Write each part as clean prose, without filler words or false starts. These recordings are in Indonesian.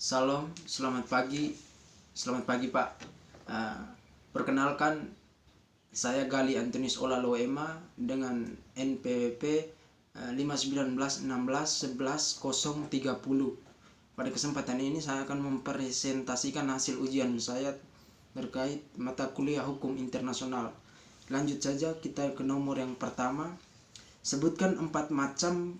Salam, selamat pagi Pak. Uh, Perkenalkan, saya Gali Antonius Olaloema dengan NPWP 51916111030. Pada kesempatan ini saya akan mempresentasikan hasil ujian saya terkait mata kuliah hukum internasional. Lanjut saja kita ke nomor yang pertama. Sebutkan 4 macam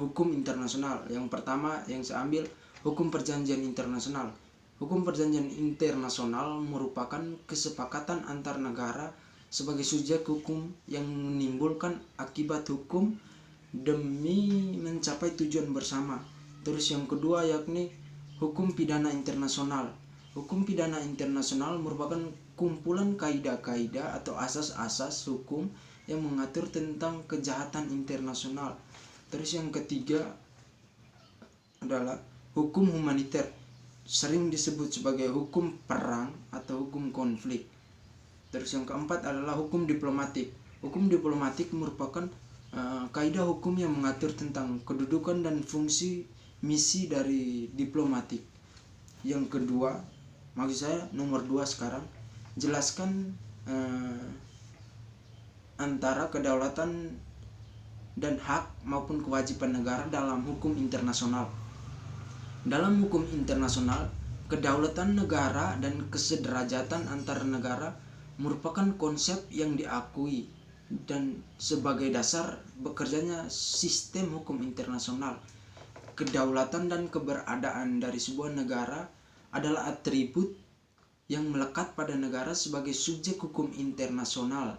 hukum internasional. Yang pertama yang saya ambil, hukum perjanjian internasional. Hukum perjanjian internasional merupakan kesepakatan antar negara sebagai subjek hukum yang menimbulkan akibat hukum demi mencapai tujuan bersama. Terus yang kedua yakni hukum pidana internasional. Hukum pidana internasional merupakan kumpulan kaidah-kaidah atau asas-asas hukum yang mengatur tentang kejahatan internasional. Terus yang ketiga adalah hukum humaniter, sering disebut sebagai hukum perang atau hukum konflik. Terus yang keempat adalah hukum diplomatik. Hukum diplomatik merupakan kaidah hukum yang mengatur tentang kedudukan dan fungsi misi dari diplomatik. Yang kedua, maksud saya nomor 2 sekarang, jelaskan antara kedaulatan dan hak maupun kewajiban negara dalam hukum internasional. Dalam hukum internasional, kedaulatan negara dan kesederajatan antar negara merupakan konsep yang diakui dan sebagai dasar bekerjanya sistem hukum internasional. Kedaulatan dan keberadaan dari sebuah negara adalah atribut yang melekat pada negara sebagai subjek hukum internasional.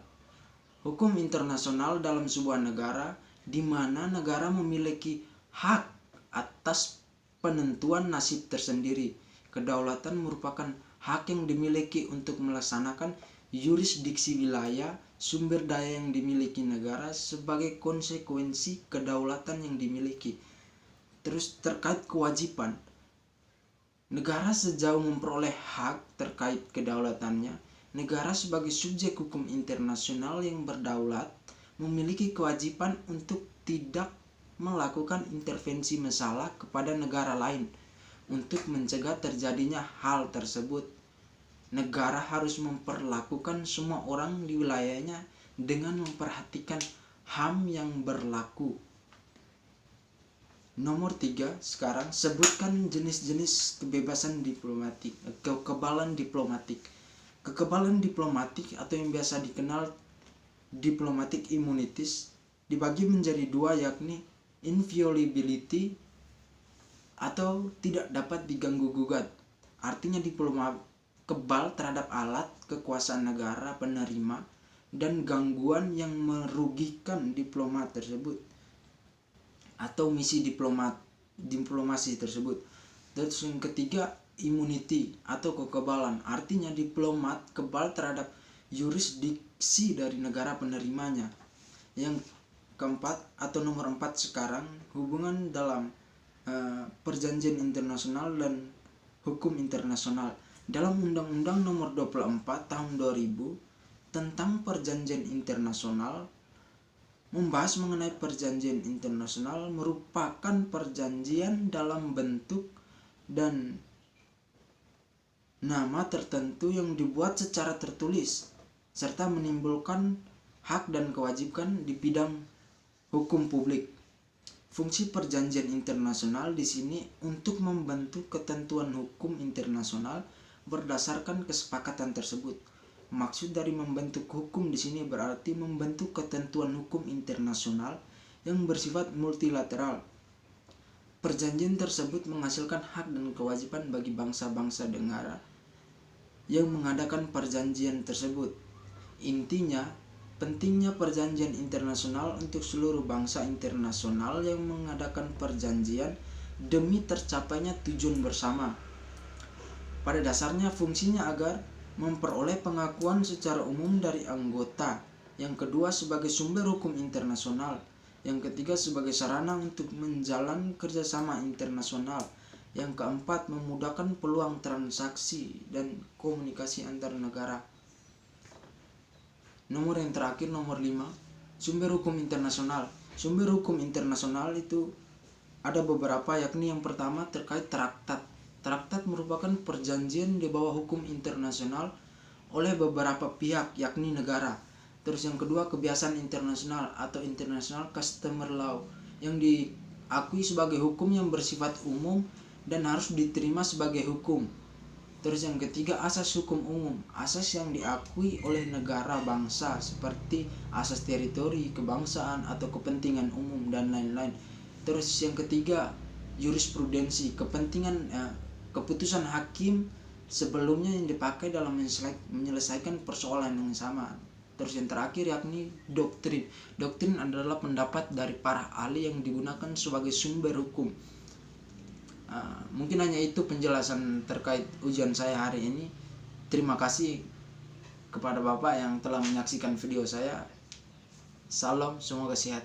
Hukum internasional dalam sebuah negara di mana negara memiliki hak atas penentuan nasib tersendiri. Kedaulatan merupakan hak yang dimiliki untuk melaksanakan yurisdiksi wilayah, sumber daya yang dimiliki negara sebagai konsekuensi kedaulatan yang dimiliki. Terus terkait kewajiban, negara sejauh memperoleh hak terkait kedaulatannya, negara sebagai subjek hukum internasional yang berdaulat memiliki kewajiban untuk tidak melakukan intervensi masalah kepada negara lain untuk mencegah terjadinya hal tersebut. Negara harus memperlakukan semua orang di wilayahnya dengan memperhatikan HAM yang berlaku. Nomor 3 sekarang, sebutkan jenis-jenis kebebasan diplomatik, kekebalan diplomatik. Kekebalan diplomatik atau yang biasa dikenal diplomatic immunities dibagi menjadi 2, yakni inviolability atau tidak dapat diganggu gugat. Artinya diplomat kebal terhadap alat kekuasaan negara penerima dan gangguan yang merugikan diplomat tersebut atau misi diplomasi tersebut. Terus yang ketiga, immunity atau kekebalan, artinya diplomat kebal terhadap yurisdiksi dari negara penerimanya. Yang keempat atau nomor 4 sekarang, hubungan dalam perjanjian internasional dan hukum internasional. Dalam Undang-Undang Nomor 24 Tahun 2000 tentang perjanjian internasional membahas mengenai perjanjian internasional merupakan perjanjian dalam bentuk dan nama tertentu yang dibuat secara tertulis serta menimbulkan hak dan kewajiban di bidang hukum publik. Fungsi perjanjian internasional di sini untuk membentuk ketentuan hukum internasional berdasarkan kesepakatan tersebut. Maksud dari membentuk hukum di sini berarti membentuk ketentuan hukum internasional yang bersifat multilateral. Perjanjian tersebut menghasilkan hak dan kewajiban bagi bangsa-bangsa negara yang mengadakan perjanjian tersebut. Intinya, pentingnya perjanjian internasional untuk seluruh bangsa internasional yang mengadakan perjanjian demi tercapainya tujuan bersama. Pada dasarnya fungsinya agar memperoleh pengakuan secara umum dari anggota, yang kedua sebagai sumber hukum internasional, yang ketiga sebagai sarana untuk menjalin kerjasama internasional, yang keempat memudahkan peluang transaksi dan komunikasi antar negara. Nomor yang terakhir, nomor 5, sumber hukum internasional. Sumber hukum internasional itu ada beberapa, yakni yang pertama terkait traktat. Traktat merupakan perjanjian di bawah hukum internasional oleh beberapa pihak, yakni negara. Terus yang kedua, kebiasaan internasional atau international customer law, yang diakui sebagai hukum yang bersifat umum dan harus diterima sebagai hukum. Terus yang ketiga, asas hukum umum, asas yang diakui oleh negara bangsa seperti asas teritori, kebangsaan atau kepentingan umum dan lain-lain. Terus yang ketiga, jurisprudensi, keputusan hakim sebelumnya yang dipakai dalam menyelesaikan persoalan yang sama. Terus yang terakhir yakni doktrin. Doktrin adalah pendapat dari para ahli yang digunakan sebagai sumber hukum. Mungkin hanya itu penjelasan terkait ujian saya hari ini. Terima kasih kepada Bapak yang telah menyaksikan video saya. Salam, semoga sehat.